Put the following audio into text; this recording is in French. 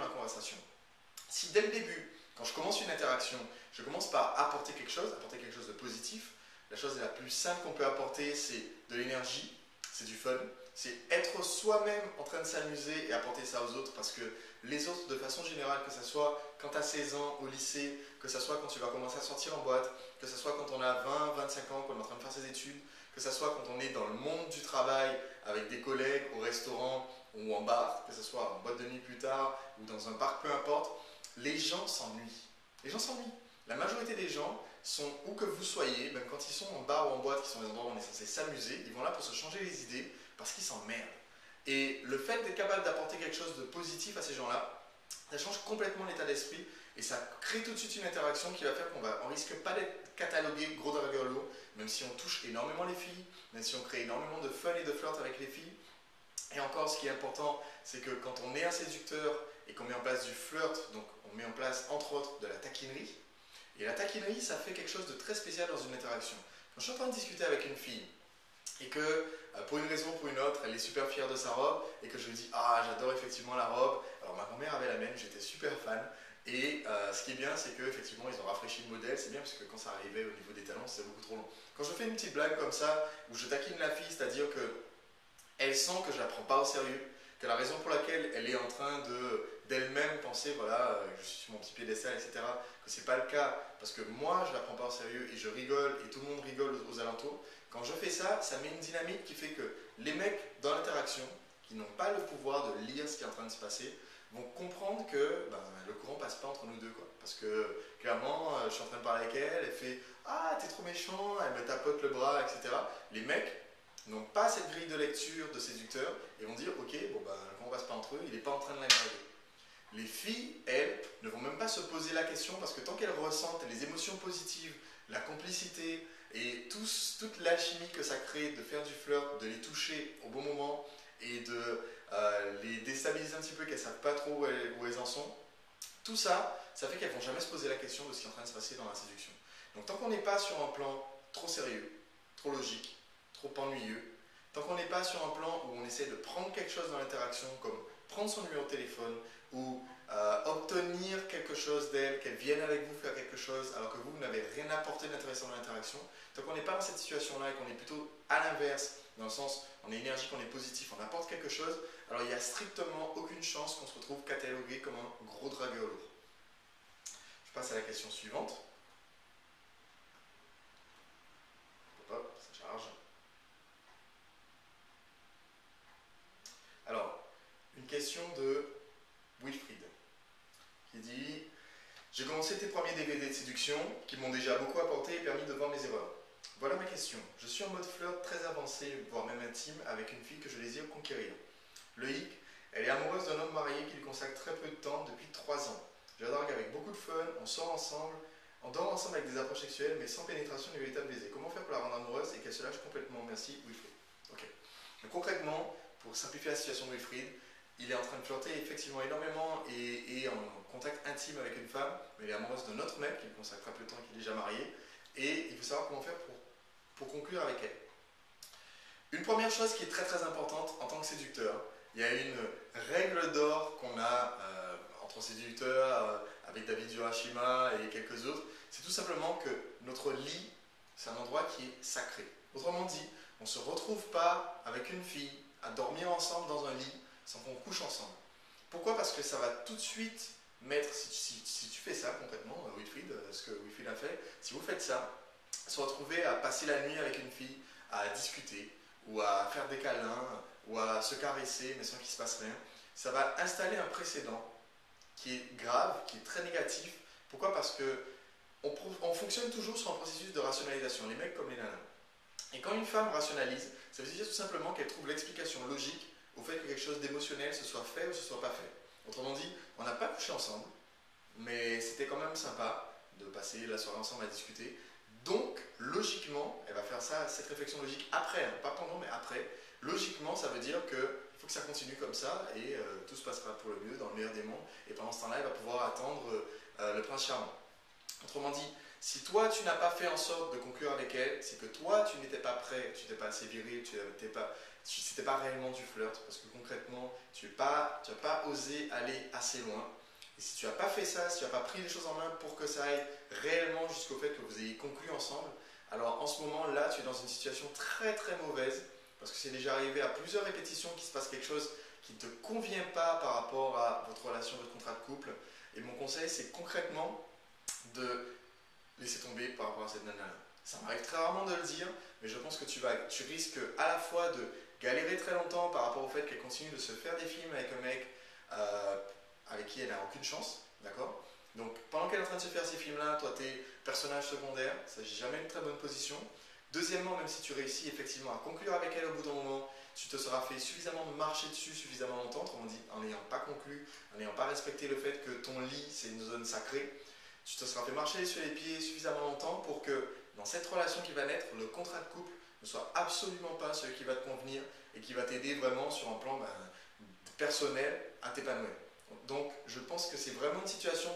dans la conversation. Si dès le début, quand je commence une interaction, je commence par apporter quelque chose de positif, la chose la plus simple qu'on peut apporter, c'est de l'énergie, c'est du fun, c'est être soi-même en train de s'amuser et apporter ça aux autres, parce que les autres, de façon générale, que ce soit quand tu as 16 ans au lycée, que ce soit quand tu vas commencer à sortir en boîte, que ce soit quand on a 20, 25 ans, qu'on est en train de faire ses études, que ce soit quand on est dans le monde du travail avec des collègues au restaurant ou en bar, que ce soit en boîte de nuit plus tard ou dans un parc, peu importe, les gens s'ennuient. Les gens s'ennuient. La majorité des gens sont, où que vous soyez, même quand ils sont en bar ou en boîte, qui sont des endroits où on est censé s'amuser, ils vont là pour se changer les idées parce qu'ils s'emmerdent. Et le fait d'être capable d'apporter quelque chose de positif à ces gens-là, ça change complètement l'état d'esprit et ça crée tout de suite une interaction qui va faire qu'on risque pas d'être catalogué gros dragueulot, même si on touche énormément les filles, même si on crée énormément de fun et de flirt avec les filles. Et encore, ce qui est important, c'est que quand on est un séducteur et qu'on met en place du flirt, donc on met en place entre autres de la taquinerie. Et la taquinerie, ça fait quelque chose de très spécial dans une interaction. Quand je suis en train de discuter avec une fille et que pour une raison ou pour une autre, elle est super fière de sa robe et que je lui dis « Ah, j'adore effectivement la robe », alors ma grand-mère avait la même, j'étais super fan. Et ce qui est bien, c'est qu'effectivement, ils ont rafraîchi le modèle, c'est bien parce que quand ça arrivait au niveau des talons, c'était beaucoup trop long. Quand je fais une petite blague comme ça, où je taquine la fille, c'est-à-dire qu'elle sent que je la prends pas au sérieux, que la raison pour laquelle elle est en train d'elle-même penser, voilà, je suis sur mon petit piédestal, etc., que c'est pas le cas, parce que moi, je la prends pas au sérieux et je rigole et tout le monde rigole aux alentours. Quand je fais ça, ça met une dynamique qui fait que les mecs dans l'interaction, qui n'ont pas le pouvoir de lire ce qui est en train de se passer, vont comprendre que le courant passe pas entre nous deux, quoi. Parce que clairement, je suis en train de parler avec elle, elle fait « Ah, t'es trop méchant », elle me tapote le bras, etc. Les mecs n'ont pas cette grille de lecture de séducteur et vont dire « Ok, bon le courant passe pas entre eux, il n'est pas en train de l'énerver ». Les filles, elles, ne vont même pas se poser la question parce que tant qu'elles ressentent les émotions positives, la complicité et toute l'alchimie que ça crée de faire du flirt, de les toucher au bon moment et de les déstabiliser un petit peu, qu'elles ne savent pas trop où elles en sont, tout ça, ça fait qu'elles ne vont jamais se poser la question de ce qui est en train de se passer dans la séduction. Donc tant qu'on n'est pas sur un plan trop sérieux, trop logique, trop ennuyeux, tant qu'on n'est pas sur un plan où on essaie de prendre quelque chose dans l'interaction, comme prendre son numéro de téléphone ou obtenir quelque chose d'elle, qu'elle vienne avec vous faire quelque chose alors que vous n'avez rien apporté d'intéressant dans l'interaction, tant qu'on n'est pas dans cette situation-là et qu'on est plutôt à l'inverse, dans le sens on est énergique, on est positif, on apporte quelque chose, alors il n'y a strictement aucune chance qu'on se retrouve catalogué comme un gros dragueur lourd. Je passe à la question suivante. Hop, ça charge. Alors, une question de Wilfried qui dit « J'ai commencé tes premiers DVD de séduction qui m'ont déjà beaucoup apporté et permis de voir mes erreurs. Voilà ma question. Je suis en mode flirt très avancé, voire même intime, avec une fille que je désire conquérir. Le hic, elle est amoureuse d'un homme marié qui lui consacre très peu de temps depuis 3 ans. Je la drague avec beaucoup de fun, on sort ensemble, on dort ensemble avec des approches sexuelles, mais sans pénétration ni véritable baiser. Comment faire pour la rendre amoureuse et qu'elle se lâche complètement? Merci, Wilfried. » Ok. Donc concrètement, pour simplifier la situation de Wilfried, il est en train de flirter effectivement énormément et en contact intime avec une femme, mais il est amoureuse d'un autre mec qui lui consacre très peu de temps et qui est déjà marié, et il faut savoir comment faire pour conclure avec elle. Une première chose qui est très très importante en tant que séducteur, il y a une règle d'or qu'on a entre séducteurs, avec David Hiroshima et quelques autres, c'est tout simplement que notre lit, c'est un endroit qui est sacré. Autrement dit, on ne se retrouve pas avec une fille à dormir ensemble dans un lit sans qu'on couche ensemble. Pourquoi? Parce que ça va tout de suite mettre, si tu fais ça concrètement, Wilfried, ce que Wilfried a fait, si vous faites ça, se retrouver à passer la nuit avec une fille, à discuter, ou à faire des câlins, ou à se caresser, mais sans qu'il ne se passe rien, ça va installer un précédent qui est grave, qui est très négatif. Pourquoi? Parce que on fonctionne toujours sur un processus de rationalisation, les mecs comme les nanas. Et quand une femme rationalise, ça veut dire tout simplement qu'elle trouve l'explication logique au fait que quelque chose d'émotionnel se soit fait ou se soit pas fait. Autrement dit, on n'a pas couché ensemble, mais c'était quand même sympa de passer la soirée ensemble à discuter. Donc, logiquement, elle va faire ça, cette réflexion logique après, hein, pas pendant, mais après. Logiquement, ça veut dire qu'il faut que ça continue comme ça et tout se passera pour le mieux, dans le meilleur des mondes. Et pendant ce temps-là, elle va pouvoir attendre le prince charmant. Autrement dit, si toi tu n'as pas fait en sorte de conclure avec elle, c'est que toi tu n'étais pas prêt, tu n'étais pas assez viril, tu n'étais pas si t'es pas réellement du flirt, parce que concrètement, tu vas pas osé aller assez loin. Et si tu n'as pas fait ça, si tu n'as pas pris les choses en main pour que ça aille réellement jusqu'au fait que vous ayez conclu ensemble, alors en ce moment-là, tu es dans une situation très très mauvaise, parce que c'est déjà arrivé à plusieurs répétitions qu'il se passe quelque chose qui ne te convient pas par rapport à votre relation, votre contrat de couple. Et mon conseil, c'est concrètement de laisser tomber par rapport à cette nana-là. Ça m'arrive très rarement de le dire, mais je pense que tu risques à la fois de galérer très longtemps par rapport au fait qu'elle continue de se faire des films avec un mec euh, avec qui elle n'a aucune chance, d'accord? Donc pendant qu'elle est en train de se faire ces films-là, toi t'es personnage secondaire, ça n'a jamais une très bonne position. Deuxièmement, même si tu réussis effectivement à conclure avec elle au bout d'un moment, tu te seras fait suffisamment marcher dessus suffisamment longtemps, autrement dit en n'ayant pas conclu, en n'ayant pas respecté le fait que ton lit c'est une zone sacrée, tu te seras fait marcher sur les pieds suffisamment longtemps pour que dans cette relation qui va naître, le contrat de couple ne soit absolument pas celui qui va te convenir et qui va t'aider vraiment sur un plan personnel à t'épanouir. Donc je pense que c'est vraiment une situation